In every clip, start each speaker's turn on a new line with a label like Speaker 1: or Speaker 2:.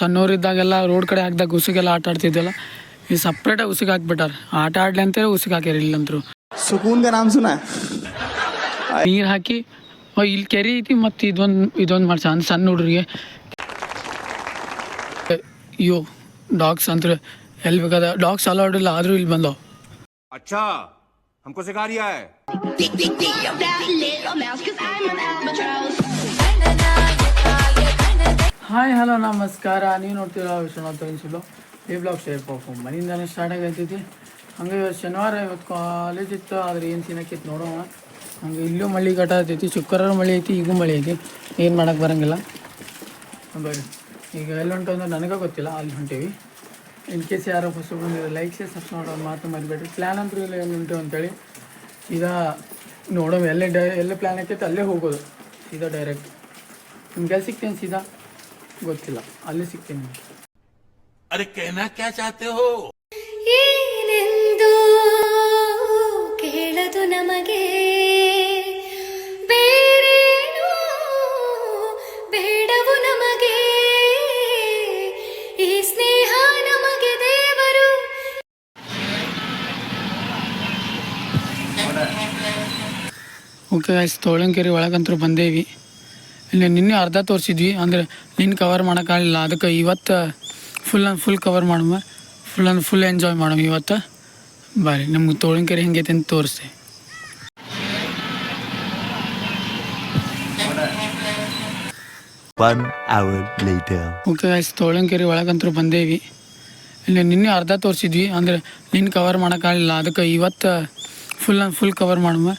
Speaker 1: ಸಣ್ಣವರಿದ್ದಾಗೆಲ್ಲ road ಕಡೆ ಹಾಕಿದಾಗ ಉಸುಗೆಲ್ಲ ಆಟ ಆಡ್ತಿದ್ದೆಲ್ಲ ಈ ಸಪ್ರೇಟಾಗಿ ಉಸುಗೆ ಹಾಕ್ಬಿಟ್ಟಾರ. ಆಟ ಆಡ್ಲಿ ಅಂತೇಳಿ ಉಸುಗೆ ಹಾಕ್ಯಾರ. ಇಲ್ಲಂತರು
Speaker 2: ಸುಕೂನ್ ಕ ನಾಮ್ ಸುನಾ
Speaker 1: ನೀರು ಹಾಕಿ ಇಲ್ಲಿ ಕೆರೆ ಐತಿ. ಮತ್ತು ಇದೊಂದು ಮಾಡ್ಸ ಅಂದ್ರೆ ಸಣ್ಣ ಹುಡುಗರಿಗೆ ಅಯ್ಯೋ ಡಾಗ್ಸ್ ಅಂತ ಎಲ್ಲಿ ಬೇಕಾದ ಡಾಗ್ಸ್ ಅಲೌಡ್ ಇಲ್ಲ, ಆದರೂ ಇಲ್ಲಿ ಬಂದವು.
Speaker 3: अच्छा हमको सिखा रिया है.
Speaker 1: ಹಾಯ್ ಹಲೋ ನಮಸ್ಕಾರ. ನೀವು ನೋಡ್ತೀರಾ ವಿಶ್ವನಾಥ್ ಅನ್ಸಿಲ್ಲ ಈ ಬ್ಲಾಗ್ ಶೇರ್ ಪಾಫ್ ಮನೆಯಿಂದಾನೆ ಸ್ಟಾರ್ಟ್ ಆಗೈತೈತಿ. ಹಂಗೆ ಇವತ್ತು ಶನಿವಾರ, ಇವತ್ತು ಕಾಲೇಜ್ ಇತ್ತು, ಆದರೆ ಏನು ತಿನ್ನಕ್ಕಿತ್ತು ನೋಡೋಣ. ಹಂಗೆ ಇಲ್ಲೂ ಮಳೆ ಘಟ ಐತಿ. ಶುಕ್ರವಾರ ಮಳೆ ಐತಿ, ಈಗೂ ಮಳೆ ಐತಿ. ಏನು ಮಾಡೋಕ್ಕೆ ಬರೋಂಗಿಲ್ಲ. ಬರ್ರಿ ಈಗ ಎಲ್ಲಿ ಹೊಂಟು ಅಂದ್ರೆ ನನಗೆ ಗೊತ್ತಿಲ್ಲ, ಅಲ್ಲಿ ಹೊಂಟೀವಿ. ಇನ್ ಕೇಸ್ ಯಾರೋ ಫಸ್ಟ್ ಬಂದಿದ್ದಾರೆ ಲೈಕ್ ಶೇರ್ ಸಬ್ಸ್ಕ್ರೈಬ್ ಮಾಡೋದು ಮಾತ್ರ ಮರಿಬೇಡ್ರಿ. ಪ್ಲ್ಯಾನ್ ಅಂತೂ ಇಲ್ಲ ಏನು ಉಂಟು ಅಂತೇಳಿ ಈಗ ನೋಡೋ ಎಲ್ಲೇ ಪ್ಲ್ಯಾನ್ ಆಕೈತೆ ಅಲ್ಲೇ ಹೋಗೋದು ಸೀದಾ ಡೈರೆಕ್ಟ್. ನಿಮ್ಗೆ ಸಿಗ್ತೇನೆ ಸೀದಾ ಗೊತ್ತಿಲ್ಲ, ಅಲ್ಲೇ ಸಿಗ್ತೇನೆ.
Speaker 4: अरे कहना क्या चाहते हो?
Speaker 5: ಏನೆಂದು ಕೇಳದು ನಮಗೆ ಬೇರೇನು ಬೇಡವು ನಮಗೆ, ಈ ಸ್ನೇಹ ನಮಗೆ ದೇವರು.
Speaker 1: ಓಕೆ ಗಾಯ್ಸ್, ತೋಳಂಕೆರೆ ಒಳಗಂತೂ ಬಂದೇವಿ. ಇಲ್ಲಿ ನಿನ್ನೆ ಅರ್ಧ ತೋರಿಸಿದ್ವಿ, ಅಂದರೆ ನಿನ್ನೆ ಕವರ್ ಮಾಡೋಕ್ಕಾಗಲಿಲ್ಲ. ಅದಕ್ಕೆ ಇವತ್ತು ಫುಲ್ ಕವರ್ ಮಾಡುವ, ಫುಲ್ ಎಂಜಾಯ್ ಮಾಡುವ ಇವತ್ತು. ಬಾರಿ ನಮ್ಗೆ ತೋಳಂಕೆರೆ ಹೆಂಗೈತೆ ಅಂತ ತೋರಿಸ್ತೆ. ಓಕೆ ಗಾಯ್ಸ್, ತೋಳಂಕೆರೆ ಒಳಗಂತೂ ಬಂದೇವಿ. ಇಲ್ಲಿ ನಿನ್ನೆ ಅರ್ಧ ತೋರಿಸಿದ್ವಿ, ಅಂದರೆ ನಿನ್ನೆ ಕವರ್ ಮಾಡೋಕ್ಕಾಗಲಿಲ್ಲ. ಅದಕ್ಕೆ ಇವತ್ತು ಫುಲ್ ಕವರ್ ಮಾಡುವ,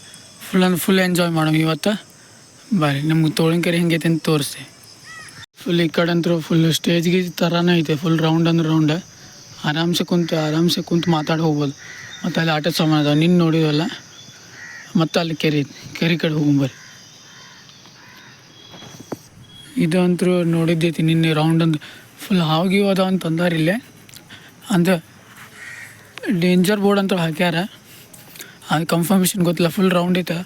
Speaker 1: ಫುಲ್ ಎಂಜಾಯ್ ಮಾಡುವ ಇವತ್ತು. ಬಾರಿ ನಮ್ಗೆ ತೋಳಂಕೆರೆ ಹೆಂಗೈತೆ ಅಂತ ತೋರಿಸ್ತೆ. ಫುಲ್ ಈ ಕಡೆ ಅಂತೂ ಫುಲ್ ಸ್ಟೇಜ್ಗೆ ಥರನೇ ಐತೆ. ಫುಲ್ ರೌಂಡ್ ಅಂದ್ರೆ ರೌಂಡ್, ಆರಾಮ್ಸೆ ಕುಂತು ಮಾತಾಡಿ ಹೋಗ್ಬೋದು. ಮತ್ತು ಅಲ್ಲಿ ಆಟೋ ಸಾಮಾನು ಅದಾವೆ, ನಿನ್ನ ನೋಡಿದ್ವಲ್ಲ. ಮತ್ತು ಅಲ್ಲಿ ಕೆರೆ ಕಡೆ ಹೋಗ್ಬರ್ರಿ. ಇದು ಅಂತೂ ನೋಡಿದ್ದೈತಿ ನಿನ್ನೆ ರೌಂಡ್ ಅಂದ್ರೆ ಫುಲ್ ಹಾವು ಅದಾವ ಅಂತ ಅಂದಾರ ಇಲ್ಲೇ. ಅಂದ್ರೆ ಡೇಂಜರ್ ಬೋರ್ಡ್ ಅಂತ ಹಾಕ್ಯಾರ, ಅದು ಕನ್ಫರ್ಮೇಷನ್ ಗೊತ್ತಿಲ್ಲ. ಫುಲ್ ರೌಂಡ್ ಐತೆ,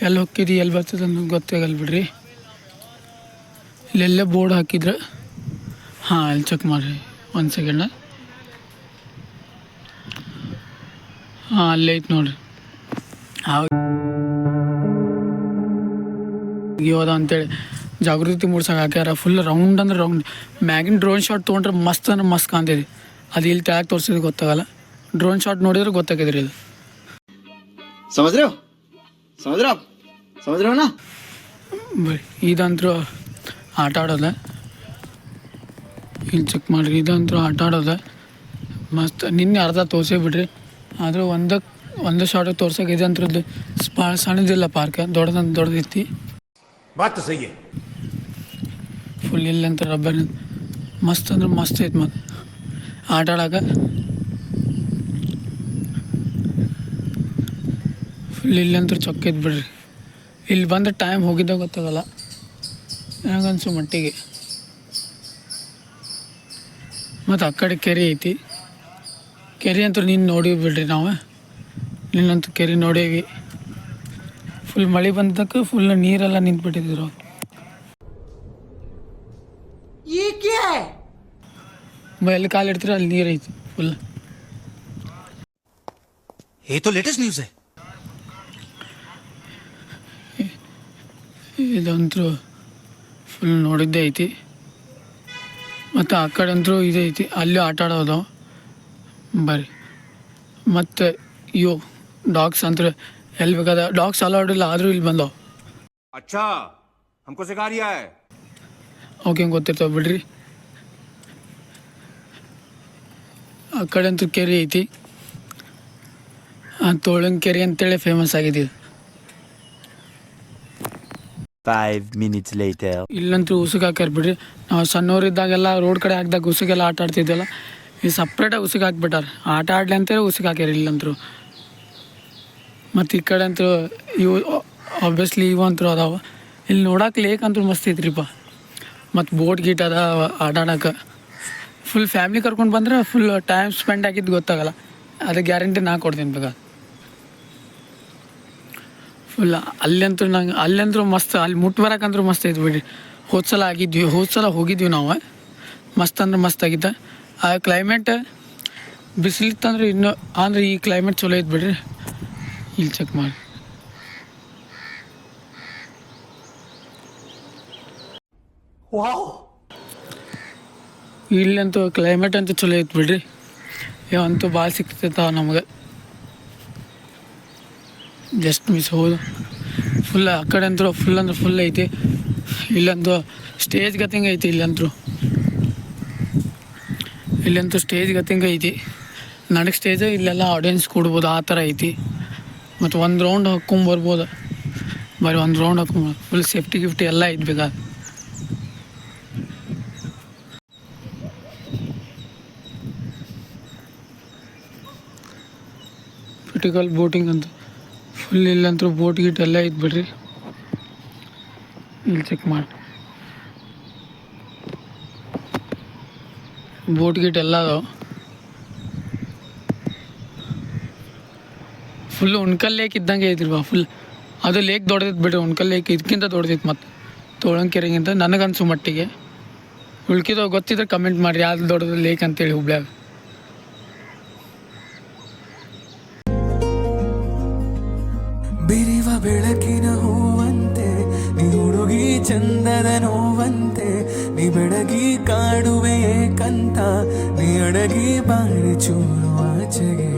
Speaker 1: ಎಲ್ಲಿ ಹೋಗ್ತಿದ್ದಿ ಎಲ್ಲಿ ಬರ್ತದೆ ಅನ್ನೋದು ಗೊತ್ತಾಗಲ್ಲ ಬಿಡ್ರಿ. ಇಲ್ಲೆಲ್ಲೇ ಬೋರ್ಡ್ ಹಾಕಿದ್ರೆ ಹಾಂ ಅಲ್ಲಿ ಚೆಕ್ ಮಾಡಿರಿ ಒಂದು ಸೆಕೆಂಡ. ಹಾಂ ಅಲ್ಲೇ ಐತೆ ನೋಡಿರಿ ಹಾವು ಅದ ಅಂತೇಳಿ ಜಾಗೃತಿ ಮೂಡ್ಸಕ್ಕೆ ಹಾಕ್ಯಾರ. ಫುಲ್ ರೌಂಡ್ ಅಂದ್ರೆ ರೌಂಡ್. ಮ್ಯಾಗಿನ ಡ್ರೋನ್ ಶಾಟ್ ತೊಗೊಂಡ್ರೆ ಮಸ್ತ್ ಅಂದ್ರೆ ಮಸ್ತ್ ಕಾಣ್ತಿದೆ. ಅದು ಇಲ್ಲಿ ಟ್ಯಾಗ್ ತೋರಿಸಿದ್ರೆ ಗೊತ್ತಾಗಲ್ಲ, ಡ್ರೋನ್ ಶಾಟ್ ನೋಡಿದ್ರೆ ಗೊತ್ತಾಗಿದ್ರಿ ಇದು.
Speaker 2: ಸಮುದ್ರ
Speaker 1: ಬರೀ ಇದಂತರೂ ಆಟ ಆಡೋದ, ಇಲ್ಲಿ ಚೆಕ್ ಮಾಡಿರಿ. ಇದಂತರೂ ಆಟ ಆಡೋದ ಮಸ್ತ್. ನಿನ್ನೆ ಅರ್ಧ ತೋರಿಸೇ ಬಿಡ್ರಿ, ಆದರೂ ಒಂದು ಶಾರ್ಟಿಗೆ ತೋರ್ಸೋಕೆ ಇದಂತ್ರದ್ದು ಭಾಳ ಸಣ್ಣದಿಲ್ಲ ಪಾರ್ಕ್, ದೊಡ್ಡದೈತಿ. ಫುಲ್ ಇಲ್ಲಂತ ರಬ್ಬರ್ ಮಸ್ತ್ ಅಂದ್ರೆ ಮಸ್ತ್ ಐತೆ. ಮತ್ತು ಆಟ ಆಡೋಕೆ ಫುಲ್ ಇಲ್ಲಂತೂ ಚೊಕ್ಕೈತೆ ಬಿಡ್ರಿ. ಇಲ್ಲಿ ಬಂದ್ರೆ ಟೈಮ್ ಹೋಗಿದ್ದಾಗ ಗೊತ್ತಾಗಲ್ಲ ನನಗನ್ಸು ಮಟ್ಟಿಗೆ. ಮತ್ತು ಆ ಕಡೆ ಕೆರೆ ಐತಿ. ಕೆರೆ ಅಂತೂ ನೀನು ನೋಡಿ ಬಿಡ್ರಿ, ನಾವು ನಿನ್ನಂತೂ ಕೆರೆ ನೋಡೇವಿ. ಫುಲ್ ಮಳೆ ಬಂದಕ್ಕೆ ಫುಲ್ ನೀರೆಲ್ಲ ನಿಂತ್ಬಿಟ್ಟಿದ್ರು. ಎಲ್ಲಿ ಕಾಲಿಡ್ತೀರ ಅಲ್ಲಿ ನೀರು ಐತಿ ಫುಲ್.
Speaker 4: ये तो लेटेस्ट न्यूज़ है.
Speaker 1: ಇದಂತೂ ಫುಲ್ ನೋಡಿದ್ದೇ ಐತಿ. ಮತ್ತು ಆ ಕಡೆ ಅಂತೂ ಇದೈತಿ, ಅಲ್ಲಿ ಆಟ ಆಡೋದು ಬರ್ರಿ. ಮತ್ತು ಇವು ಡಾಗ್ಸ್ ಅಂತ ಎಲ್ಲಿ ಬೇಕಾದ ಡಾಗ್ಸ್ ಅಲೌಡ್ ಇಲ್ಲ, ಆದರೂ ಇಲ್ಲಿ ಬಂದವು.
Speaker 3: अच्छा हमको सिखा रिया है.
Speaker 1: ಓಕೆ ಗೊತ್ತಿರ್ತಾವೆ ಬಿಡ್ರಿ. ಆ ಕಡೆ ಅಂತೂ ಕೆರೆ ಐತಿ, ತೋಳಂಕೆರೆ ಅಂತೇಳಿ ಫೇಮಸ್ ಆಗಿದೆ.
Speaker 6: 5 minutes later.
Speaker 1: ಇಲ್ಲಂತೂ ಉಸುಗೆ ಹಾಕ್ಯಾರ ಬಿಡ್ರಿ. ನಾವು ಸಣ್ಣವರಿದ್ದಾಗೆಲ್ಲ ರೋಡ್ ಕಡೆ ಹಾಕಿದಾಗ ಉಸುಗೆಲ್ಲ ಆಟ ಆಡ್ತಿದ್ದೆಲ್ಲ ಈ ಸಪ್ರೇಟಾಗಿ ಉಸುಗೆ ಹಾಕ್ಬಿಟ್ಟಾರ. ಆಟ ಆಡ್ಲಿ ಅಂತೇಳಿ ಉಸುಗೆ ಹಾಕ್ಯಾರ ಇಲ್ಲಂತೂ. ಮತ್ತು ಈ ಕಡೆ ಅಂತೂ ಇವು ಆಬ್ವಿಯಸ್ಲಿ ಇವು ಅಂತೂ ಅದಾವ. ಇಲ್ಲಿ ನೋಡೋಕೆ ಲೇಕ್ ಅಂತೂ ಮಸ್ತ್ ಐತ್ರಿಪ್ಪ. ಮತ್ತು ಬೋಟ್ ಗೀಟ್ ಅದ ಆಟ ಆಡೋಕೆ. ಫುಲ್ ಫ್ಯಾಮ್ಲಿ ಕರ್ಕೊಂಡು ಬಂದ್ರೆ ಫುಲ್ ಟೈಮ್ ಸ್ಪೆಂಡ್ ಆಗಿದ್ದು ಗೊತ್ತಾಗಲ್ಲ. ಅದು ಗ್ಯಾರಂಟಿ ನಾ ಕೊಡ್ತೀನಿ ಬೇಕಾ. ಫುಲ್ ಅಲ್ಲಂತೂ ಮಸ್ತ್. ಅಲ್ಲಿ ಮುಟ್ಟು ಬರೋಕಂದ್ರೂ ಮಸ್ತ್ ಐತೆ ಬಿಡ್ರಿ. ಹೋದ ಸಲ ಹೋಗಿದ್ವಿ ನಾವು. ಮಸ್ತ್ ಅಂದ್ರೆ ಮಸ್ತ್ ಆಗಿತ್ತು. ಆ ಕ್ಲೈಮೇಟ್ ಬಿಸಿಲಿತ್ತಂದ್ರೆ ಇನ್ನೂ ಅಂದ್ರೆ ಈ ಕ್ಲೈಮೇಟ್ ಚಲೋ ಐತೆ ಬಿಡ್ರಿ. ಇಲ್ಲಿ ಚೆಕ್ ಮಾಡಿ. ಇಲ್ಲಂತೂ ಕ್ಲೈಮೇಟ್ ಅಂತೂ ಚಲೋ ಐತೆ ಬಿಡ್ರಿ. ಅಂತೂ ಭಾಳ ಸಿಗ್ತೈತಾವ ನಮ್ಗೆ. ಜಸ್ಟ್ ಮಿಸ್ ಹೋದು ಫುಲ್ ಆ ಕಡೆ ಅಂತೂ ಫುಲ್ ಅಂದ್ರೆ ಫುಲ್ ಐತಿ. ಇಲ್ಲಂತೂ ಸ್ಟೇಜ್ ಗತಿಂಗ್ ಐತಿ. ಇಲ್ಲಂತೂ ಸ್ಟೇಜ್ ಗತಿಂಗ್ ಐತಿ. ನಡಕ್ಕೆ ಸ್ಟೇಜ್ ಇಲ್ಲೆಲ್ಲ ಆಡಿಯನ್ಸ್ ಕೊಡ್ಬೋದು ಆ ಥರ ಐತಿ. ಮತ್ತು ಒಂದು ರೌಂಡ್ ಹಾಕ್ಕೊಂಬರ್ಬೋದು. ಬರೀ ಒಂದು ರೌಂಡ್ ಹಾಕ್ಕೊಂಬ ಫುಲ್ ಸೇಫ್ಟಿ ಗಿಫ್ಟಿ ಎಲ್ಲ ಐತಿ ಬೇಕಾದ. ಕ್ರಿಟಿಕಲ್ ಬೋಟಿಂಗ್ ಅಂತ ಫುಲ್ ಇಲ್ಲಂತೂ ಬೋಟ್ ಗೀಟ್ ಎಲ್ಲ ಐತೆ ಬಿಡ್ರಿ. ಇಲ್ಲಿ ಚೆಕ್ ಮಾಡಿ. ಬೋಟ್ ಗೀಟ್ ಎಲ್ಲ ಅದಾವೆ. ಫುಲ್ ಉಣ್ಕಲ್ ಲೇಕ್ ಇದ್ದಂಗೆ ಐತಿಲ್ವಾ ಫುಲ್. ಅದು ಲೇಕ್ ದೊಡ್ಡದೈತೆ ಬಿಡ್ರಿ. ಉಣ್ಕಲ್ ಲೇಕ್ ಇದಕ್ಕಿಂತ ದೊಡ್ಡದೈತೆ ಮತ್ತು ತೋಳಂಕೆರೆಗಿಂತ ನನಗನ್ಸು ಮಟ್ಟಿಗೆ. ಉಳ್ಕಿದವ್ ಗೊತ್ತಿದ್ರೆ ಕಮೆಂಟ್ ಮಾಡಿರಿ ಯಾವ್ದು ದೊಡ್ಡದು ಲೇಕ್ ಅಂತೇಳಿ ಹುಬ್ಳ್ಯಾಗ.
Speaker 2: ಬಿರಿವ ಬೆಳಕಿನ ಹೂವಂತೆ ನೀ ಹುಡುಗಿ ಚಂದದ ನೋವಂತೆ ನೀ ಬೆಳಗಿ ಕಾಡುವೆ ಏಕಂತ ನೀ ಅಡಗಿ ಬಾರಿ ಚೂರು ಆಚೆಗೆ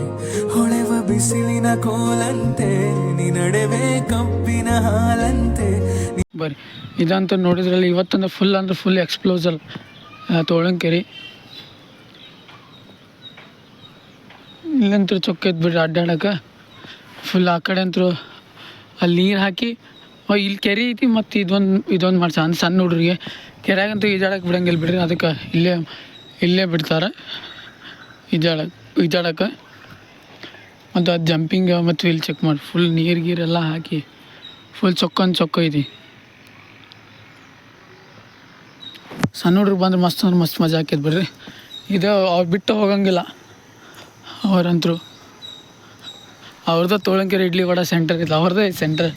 Speaker 2: ಹೊಳೆವ ಬಿಸಿಲಿನ ಕೋಲಂತೆ ನೀ ನಡೆವೆ ಕಬ್ಬಿನ ಹಾಲಂತೆ.
Speaker 1: ಬರ್ರಿ ಇದಂತ ನೋಡಿದ್ರಲ್ಲಿ ಇವತ್ತಂದ್ರೆ ಫುಲ್ ಅಂದ್ರೆ ಫುಲ್ ಎಕ್ಸ್ಪ್ಲೋಸರ್ ತೋಳಂಕೆರೆ. ಇಲ್ಲಂತೂ ಚೊಕ್ಕ ಐತೆ ಬಿಡ್ರಿ ಅಡ್ಡಾಡಕ್ಕೆ ಫುಲ್. ಆ ಕಡೆ ಅಂತೂ ಅಲ್ಲಿ ನೀರು ಹಾಕಿ ಇಲ್ಲಿ ಕೆರೆ ಐತಿ. ಮತ್ತು ಇದೊಂದು ಮಾಡ್ಸ ಅಂದ್ರೆ ಸಣ್ಣ ಹುಡ್ರಿಗೆ ಕೆರೆಯಾಗಂತೂ ಈಜಾಡಕ್ಕೆ ಬಿಡಂಗಿಲ್ಲ ಬಿಡ್ರಿ. ಅದಕ್ಕೆ ಇಲ್ಲೇ ಬಿಡ್ತಾರೆ ಈಜಾಡಕ್ಕೆ. ಮತ್ತು ಅದು ಜಂಪಿಂಗ್ ಮತ್ತು ಇಲ್ಲಿ ಚೆಕ್ ಮಾಡಿ ಫುಲ್ ನೀರು ಗೀರೆಲ್ಲ ಹಾಕಿ ಫುಲ್ ಚೊಕ್ಕ ಐತಿ. ಸಣ್ಣ ಹುಡ್ರಿಗೆ ಬಂದ್ರೆ ಮಸ್ತ್ ಅಂದ್ರೆ ಮಸ್ತ್ ಮಜಾ ಹಾಕೈತೆ ಬಿಡ್ರಿ. ಇದು ಅವ್ರು ಬಿಟ್ಟು ಹೋಗಂಗಿಲ್ಲ ಅವ್ರಂತರೂ. ಅವ್ರದ್ದು ತೋಳಂಕೆರೆ ಇಡ್ಲಿ ವಡ ಸೆಂಟರ್ ಇತ್ತು. ಅವ್ರದ್ದೇ ಸೆಂಟರ್.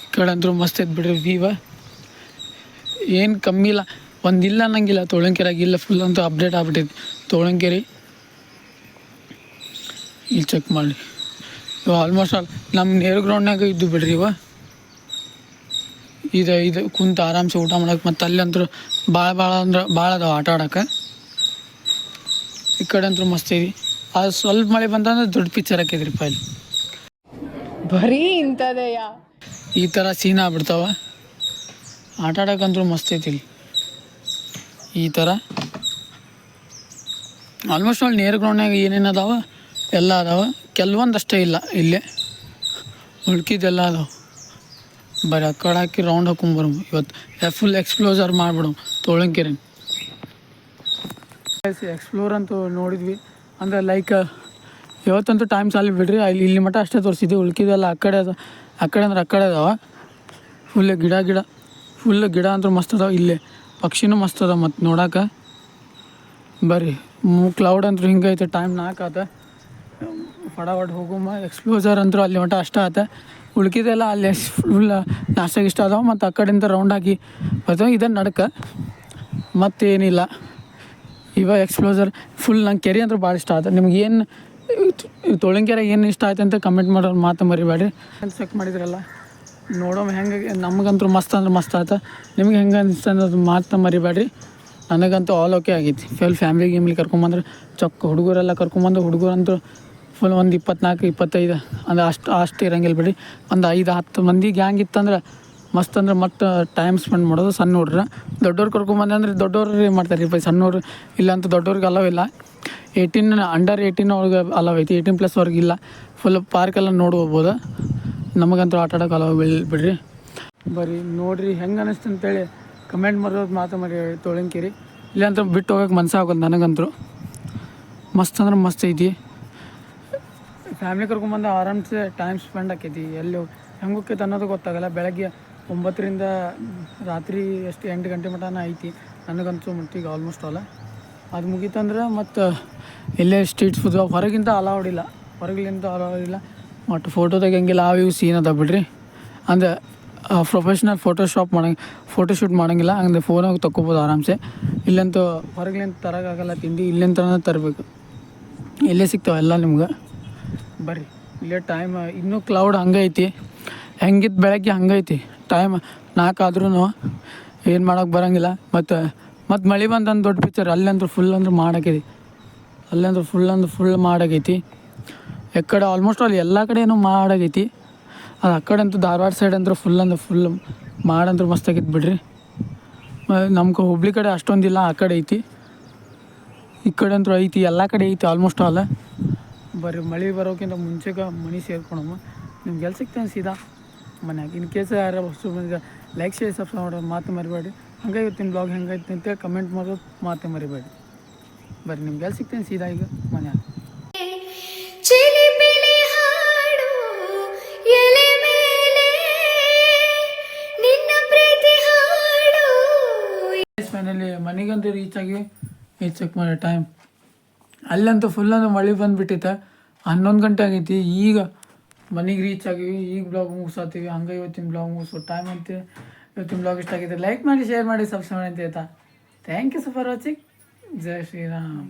Speaker 1: ಈ ಕಡೆ ಅಂತೂ ಮಸ್ತ್ ಐತೆ ಬಿಡ್ರಿ ವೀವ. ಏನು ಕಮ್ಮಿ ಇಲ್ಲ. ಒಂದಿಲ್ಲ ಅನ್ನಂಗಿಲ್ಲ ತೋಳಂಕೆರೆಗೆ. ಇಲ್ಲ ಫುಲ್ ಅಂತೂ ಅಪ್ಡೇಟ್ ಆಗ್ಬಿಟ್ಟೈತಿ ತೋಳಂಕೆರೆ. ಇಲ್ಲಿ ಚೆಕ್ ಮಾಡಿ. ಇವು ಆಲ್ಮೋಸ್ಟ್ ಆಲ್ ನಮ್ಮ ನೇರು ಗ್ರೌಂಡ್ನಾಗ ಇದ್ದು ಬಿಡ್ರಿ ಇವ. ಇದು ಕುಂತು ಆರಾಮ್ಸೆ ಊಟ ಮಾಡಕ್ಕೆ. ಮತ್ತು ಅಲ್ಲಿ ಅಂತೂ ಭಾಳ ಅದಾವ ಆಟ ಆಡೋಕೆ. ಈ ಕಡೆ ಅಂತೂ ಮಸ್ತ್ ಐತಿ. ಅದು ಸ್ವಲ್ಪ ಮಳೆ ಬಂತಂದ್ರೆ ದೊಡ್ಡ ಪಿಕ್ಚರ್ ಹಾಕಿದ್ರಿಪ್ಪ ಇಲ್ಲಿ.
Speaker 7: ಬರೀ ಇಂಥದೆಯ
Speaker 1: ಈ ಥರ ಸೀನ್ ಆಗ್ಬಿಡ್ತಾವ. ಆಟ ಆಡೋಕ್ಕಂತೂ ಮಸ್ತ್ ಐತಿ ಇಲ್ಲಿ. ಈ ಥರ ಆಲ್ಮೋಸ್ಟ್ ಆಲ್ ನೇರು ಗ್ರೌಂಡ್ನಾಗ ಏನೇನು ಅದಾವ ಎಲ್ಲ ಅದಾವ. ಕೆಲವೊಂದಷ್ಟೇ ಇಲ್ಲ ಇಲ್ಲೇ. ಉಳ್ಕಿದ್ದೆಲ್ಲ ಅದಾವ. ಬರೀ ಆ ಕಡೆ ಹಾಕಿ ರೌಂಡ್ ಹಾಕೊಂಬರು. ಇವತ್ತು ಫುಲ್ ಎಕ್ಸ್ಪ್ಲೋಸರ್ ಮಾಡಿಬಿಡು ತೋಳಂಕೆರೆ. ಎಕ್ಸ್ಪ್ಲೋರ್ ಅಂತೂ ನೋಡಿದ್ವಿ. ಅಂದರೆ ಲೈಕ್ ಇವತ್ತಂತೂ ಟೈಮ್ ಸಾಲಿ ಬಿಡ್ರಿ. ಇಲ್ಲಿ ಮಟ್ಟ ಅಷ್ಟೇ ತೋರಿಸಿದ್ವಿ. ಉಳ್ಕಿದೆಲ್ಲ ಆ ಕಡೆ ಅಂದ್ರೆ ಆ ಕಡೆ ಅದಾವ. ಫುಲ್ ಗಿಡ ಅಂತೂ ಮಸ್ತ್ ಅದಾವ. ಇಲ್ಲೇ ಪಕ್ಷಿನೂ ಮಸ್ತ್ ಅದಾವ ಮತ್ತು ನೋಡೋಕೆ. ಬರ್ರಿ ಕ್ಲೌಡ್ ಅಂತೂ ಹಿಂಗೈತೆ. ಟೈಮ್ 4 ಆತ. ಫಟಾಫಟ್ ಹೋಗುಮ್ಮ. ಎಕ್ಸ್ಪ್ಲೋಸರ್ ಅಂತೂ ಅಲ್ಲಿ ಮಟ್ಟ ಅಷ್ಟೇ ಆತ. ಉಳ್ಕಿದೆಲ್ಲ ಅಲ್ಲಿ ಫುಲ್ ನಾಷ್ಟ ಇಷ್ಟ ಅದಾವೆ. ಮತ್ತು ಆ ಕಡೆಯಿಂದ ರೌಂಡ್ ಹಾಕಿ ಬರ್ತಾವೆ. ಇದನ್ನು ನಡ್ಕ ಮತ್ತೇನಿಲ್ಲ. ಇವಾಗ ಎಕ್ಸ್ಪ್ಲೋಸರ್ ಫುಲ್ ನಂಗೆ ಕೆರೆ ಅಂದ್ರೆ ಭಾಳ ಇಷ್ಟ ಆಯ್ತು. ನಿಮ್ಗೆ ಏನು ತೋಳಂಕೆರೆ ಏನು ಇಷ್ಟ ಆಯ್ತು ಅಂತ ಕಮೆಂಟ್ ಮಾಡೋರು ಮಾತು ಮರಿಬೇಡ್ರಿ. ಚೆಕ್ ಮಾಡಿದ್ರಲ್ಲ ನೋಡೋ ಹೆಂಗೆ. ನಮಗಂತೂ ಮಸ್ತ್ ಅಂದ್ರೆ ಮಸ್ತ್ ಆಯ್ತು. ನಿಮ್ಗೆ ಹೆಂಗೆ ಅನಿಸ್ತು ಅನ್ನೋದು ಮಾತನ್ನ ಮರಿಬೇಡ್ರಿ. ನನಗಂತೂ ಆಲ್ ಓಕೆ ಆಗೈತಿ. ಫ್ಯಾಮಿಲಿ ಕರ್ಕೊಂಬಂದ್ರೆ ಹುಡುಗರೆಲ್ಲ ಕರ್ಕೊಂಬಂದು ಹುಡುಗರಂತೂ ಫುಲ್ ಒಂದು 24-25 ಅಂದ್ರೆ ಅಷ್ಟು ಇರಂಗಿಲ್ಲ ಬಿಡಿ. ಒಂದು 5-10 ಮಂದಿ ಗ್ಯಾಂಗ್ ಇತ್ತಂದ್ರೆ ಮಸ್ತ್ ಅಂದ್ರೆ ಮತ್ತು ಟೈಮ್ ಸ್ಪೆಂಡ್ ಮಾಡೋದು. ಸಣ್ಣ ಹುಡ್ರ ದೊಡ್ಡವ್ರು ಕರ್ಕೊಂಬಂದು ಅಂದ್ರೆ ದೊಡ್ಡವ್ರು ಮಾಡ್ತಾರೆ ರೀ. ಸಣ್ಣವ್ರು ಇಲ್ಲ ಅಂತ ದೊಡ್ಡವ್ರಿಗೆ ಅಲವಿಲ್ಲ. 18 ಅಂಡರ್ 18 ಅವ್ರಿಗೆ ಅಲವ್ ಐತಿ. 18+ ಅವ್ರಿಗಿಲ್ಲ. ಫುಲ್ ಪಾರ್ಕೆಲ್ಲ ನೋಡಿ ಹೋಗ್ಬೋದು. ನಮಗಂತೂ ಆಟ ಆಡೋಕೆ ಅಲವ್ ಬಿಡ್ರಿ. ಬರೀ ನೋಡಿರಿ ಹೆಂಗೆ ಅನಿಸ್ತು ಅಂತೇಳಿ ಕಮೆಂಟ್ ಮಾಡೋದು ಮಾತು ಮರಿ ತೋಳಂಕೆರೆ. ಇಲ್ಲಂತೂ ಬಿಟ್ಟು ಹೋಗೋಕೆ ಮನಸ್ಸಾಗೋದು ನನಗಂತೂ. ಮಸ್ತ್ ಅಂದ್ರೆ ಮಸ್ತ್ ಐತಿ. ಫ್ಯಾಮಿಲಿ ಕರ್ಕೊಂಬಂದು ಆರಾಮ್ಸೆ ಟೈಮ್ ಸ್ಪೆಂಡ್ ಆಕೈತಿ. ಎಲ್ಲಿ ಹೆಂಗೆ ಹೋಗ್ತೈತೆ ಅನ್ನೋದು ಗೊತ್ತಾಗಲ್ಲ. ಬೆಳಗ್ಗೆ 9ರಿಂದ ರಾತ್ರಿ 8 ಗಂಟೆ ಮಟನ ಐತಿ ನನಗಂತೂ ಮಟ್ಟಿಗೆ ಆಲ್ಮೋಸ್ಟ್ ಆಲ್. ಅದು ಮುಗೀತಂದ್ರೆ ಮತ್ತು ಎಲ್ಲೇ ಸ್ಟ್ರೀಟ್ ಫುಡ್ ಹೊರಗಿಂತ ಅಲೌಡ್ ಇಲ್ಲ. ಹೊರಗಿಂತ ಅಲೌಡ್ ಇಲ್ಲ. ಮತ್ತು ಫೋಟೋ ತೆಗಿಯಂಗಿಲ್ಲ. ಇವು ಸೀನ್ ಅದ ಬಿಡ್ರಿ. ಅಂದ್ರೆ ಪ್ರೊಫೆಷ್ನಲ್ ಫೋಟೋಶೂಟ್ ಮಾಡೋಂಗಿಲ್ಲ, ಹಂಗೆ ಫೋನಾಗ ತಗೋಬೋದು ಆರಾಮ್ಸೆ. ಇಲ್ಲಂತೂ ಹೊರಗ್ಲಿಂದ ತರೋಕ್ಕಾಗಲ್ಲ ತಿಂಡಿ, ಇಲ್ಲಿಂದ ತರಬೇಕು. ಇಲ್ಲೇ ಸಿಗ್ತಾವೆ ಎಲ್ಲ ನಿಮ್ಗೆ. ಬರ್ರಿ, ಇಲ್ಲೇ ಟೈಮ್ ಇನ್ನೂ ಕ್ಲೌಡ್ ಹಂಗೆ ಐತಿ, ಹೆಂಗಿತ್ತು ಬೆಳಗ್ಗೆ ಹಂಗೆ ಐತಿ. ಟೈಮ್ 4 ಆದ್ರೂ ಏನು ಮಾಡೋಕ್ಕೆ ಬರೋಂಗಿಲ್ಲ. ಮತ್ತು ಮಳೆ ಬಂದಂದು ದೊಡ್ಡ ಪಿಕ್ಚರ್. ಅಲ್ಲಂದ್ರೂ ಫುಲ್ ಅಂದ್ರೆ ಮಾಡಾಕೈತಿ, ಅಲ್ಲಂದ್ರೆ ಫುಲ್ ಮಾಡಾಕೈತಿ. ಎಕ್ಕಡೆ ಆಲ್ಮೋಸ್ಟ್ ಅಲ್ಲಿ ಎಲ್ಲ ಕಡೆನೂ ಮಾಡಾಕೈತಿ. ಅದು ಆ ಕಡೆ ಅಂತೂ ಧಾರವಾಡ ಸೈಡ್ ಅಂದ್ರೆ ಫುಲ್ ಮಾಡಂದ್ರೆ ಮಸ್ತ್ ಆಗೈತಿ ಬಿಡ್ರಿ. ನಮ್ಮ ಹುಬ್ಳಿ ಕಡೆ ಅಷ್ಟೊಂದಿಲ್ಲ, ಆ ಕಡೆ ಐತಿ, ಈ ಕಡೆ ಅಂತೂ ಐತಿ, ಎಲ್ಲ ಕಡೆ ಐತಿ ಆಲ್ಮೋಸ್ಟ್ ಆಲ್. ಬರ್ರಿ, ಮಳೆ ಬರೋಕ್ಕಿಂತ ಮುಂಚೆಗೆ ಮನೆ ಸೇರ್ಕೊಳಮ್ಮ. ನಿಮ್ಗೆ ಎಲ್ಲಿ ಸಿಗ್ತಾನೆ ಸೀದಾ ಮನ್ಯಾಗ. ಇನ್ ಕೇಸ್ ಯಾರು ವಸ್ತು ಬಂದಿದೆ ಲೈಕ್ ಶೇರ್ ಸಬ್ಸ್ಕ್ರೈಬ್ ಮಾಡೋದು ಮಾತು ಮರಿಬೇಡಿ. ಹಂಗೆ ಇವತ್ತಿನ ಬ್ಲಾಗ್ ಹೆಂಗೈತಿ ಅಂತೇಳಿ ಕಮೆಂಟ್ ಮಾಡೋದು ಮಾತು ಮರಿಬೇಡಿ. ಬರ್ರಿ, ನಿಮ್ಗೆ ಎಲ್ಲಿ ಸಿಗ್ತೇನೆ ಸೀದಾ ಈಗ ಮನ್ಯಾಗ.
Speaker 5: ಚಿಲಿಪಿಲಿ ಹಾಡು ಎಲೆ ಮೇಲೆ ನಿನ್ನ ಪ್ರೀತಿ ಹಾಡು.
Speaker 1: ಫೈನಲಿ ಮನೆಗಂತೂ ರೀಚ್ ಚೆಕ್ ಮಾಡಿ ಟೈಮ್. ಅಲ್ಲಂತೂ ಫುಲ್ ಅಂದ್ರೆ ಮಳೆ ಬಂದುಬಿಟ್ಟಿತ್ತೆ. 11 ಗಂಟೆ ಆಗೈತಿ. ಈಗ ಮನೆಗೆ ರೀಚ್ ಆಗಿವಿ, ಈಗ ಬ್ಲಾಗ್ ಮುಗಿಸಾತೀವಿ. ಹಂಗೆ ಇವತ್ತಿನ ಬ್ಲಾಗ್ ಮುಗಿಸೋ ಟೈಮ್ ಅಂತ. ಇವತ್ತಿನ ಬ್ಲಾಗ್ ಇಷ್ಟ ಆಗಿದೆ, ಲೈಕ್ ಮಾಡಿ, ಶೇರ್ ಮಾಡಿ, ಸಬ್ಸ್ಕ್ರೈಬ್ ಮಾಡಿ ಅಂತ ಹೇಳ್ತಾ ಥ್ಯಾಂಕ್ ಯು ಫಾರ್ ವಾಚಿಂಗ್. ಜೈ ಶ್ರೀರಾಮ್.